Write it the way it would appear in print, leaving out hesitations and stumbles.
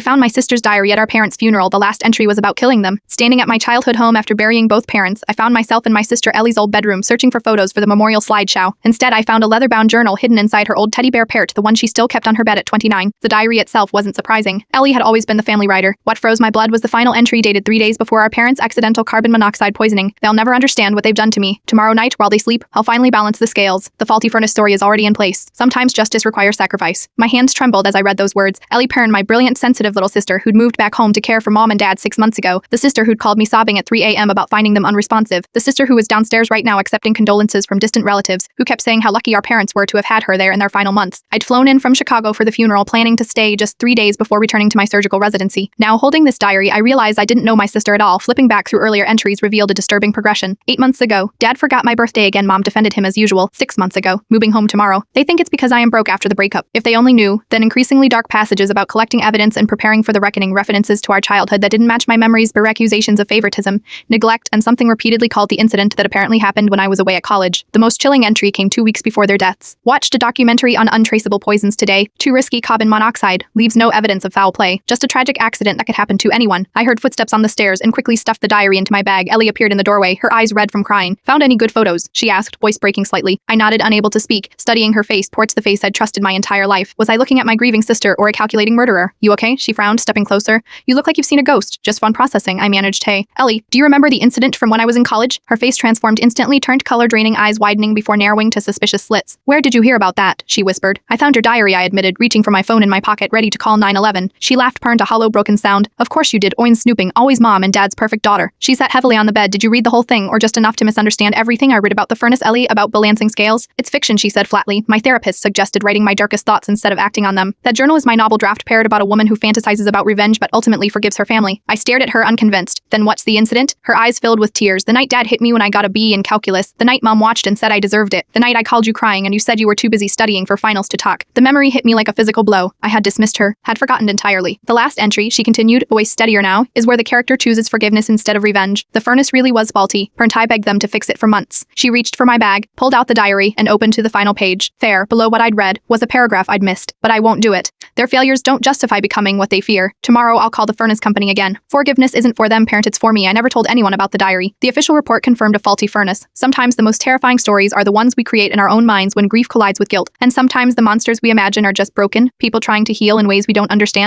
I found my sister's diary at our parents' funeral. The last entry was about killing them. Standing at my childhood home after burying both parents, I found myself in my sister Ellie's old bedroom searching for photos for the memorial slideshow. Instead, I found a leather-bound journal hidden inside her old teddy bear parrot, the one she still kept on her bed at 29. The diary itself wasn't surprising. Ellie had always been the family writer. What froze my blood was the final entry dated 3 days before our parents' accidental carbon monoxide poisoning. They'll never understand what they've done to me. Tomorrow night, while they sleep, I'll finally balance the scales. The faulty furnace story is already in place. Sometimes justice requires sacrifice. My hands trembled as I read those words. Ellie Perrin, my brilliant, sensitive little sister who'd moved back home to care for mom and dad 6 months ago. The sister who'd called me sobbing at 3 a.m. about finding them unresponsive. The sister who was downstairs right now accepting condolences from distant relatives, who kept saying how lucky our parents were to have had her there in their final months. I'd flown in from Chicago for the funeral, planning to stay just 3 days before returning to my surgical residency. Now, holding this diary, I realized I didn't know my sister at all. Flipping back through earlier entries revealed a disturbing progression. 8 months ago, Dad forgot my birthday again. Mom defended him as usual. 6 months ago, moving home tomorrow. They think it's because I am broke after the breakup. If they only knew. Then increasingly dark passages about collecting evidence and preparing for the reckoning, references to our childhood that didn't match my memories, bare accusations of favoritism, neglect, and something repeatedly called the incident that apparently happened when I was away at college. The most chilling entry came 2 weeks before their deaths. Watched a documentary on untraceable poisons today. Too risky. Carbon monoxide leaves no evidence of foul play. Just a tragic accident that could happen to anyone. I heard footsteps on the stairs and quickly stuffed the diary into my bag. Ellie appeared in the doorway, her eyes red from crying. Found any good photos? She asked, voice breaking slightly. I nodded, unable to speak, studying her face towards the face I'd trusted my entire life. Was I looking at my grieving sister or a calculating murderer? You okay? She frowned, stepping closer. You look like you've seen a ghost. Just fun processing, I managed. Hey, Ellie, do you remember the incident from when I was in college? Her face transformed instantly, turned color, draining, eyes widening before narrowing to suspicious slits. Where did you hear about that? She whispered. I found your diary, I admitted, reaching for my phone in my pocket, ready to call 911. She laughed, perned a hollow, broken sound. Of course you did. Oin snooping, always mom and dad's perfect daughter. She sat heavily on the bed. Did you read the whole thing, or just enough to misunderstand everything I read about the furnace, Ellie? About balancing scales? It's fiction, she said flatly. My therapist suggested writing my darkest thoughts instead of acting on them. That journal is my novel draft parrot about a woman who fantasizes about revenge but ultimately forgives her family. I stared at her unconvinced. Then what's the incident? Her eyes filled with tears. The night Dad hit me when I got a B in calculus. The night Mom watched and said I deserved it. The night I called you crying and you said you were too busy studying for finals to talk. The memory hit me like a physical blow. I had dismissed her, had forgotten entirely. The last entry, she continued, voice steadier now, is where the character chooses forgiveness instead of revenge. The furnace really was faulty. Pernt, I begged them to fix it for months. She reached for my bag, pulled out the diary, and opened to the final page. There, below what I'd read, was a paragraph I'd missed. But I won't do it. Their failures don't justify becoming what they fear. Tomorrow I'll call the furnace company again. Forgiveness isn't for them, parent, it's for me. I never told anyone about the diary. The official report confirmed a faulty furnace. Sometimes the most terrifying stories are the ones we create in our own minds when grief collides with guilt. And sometimes the monsters we imagine are just broken, people trying to heal in ways we don't understand.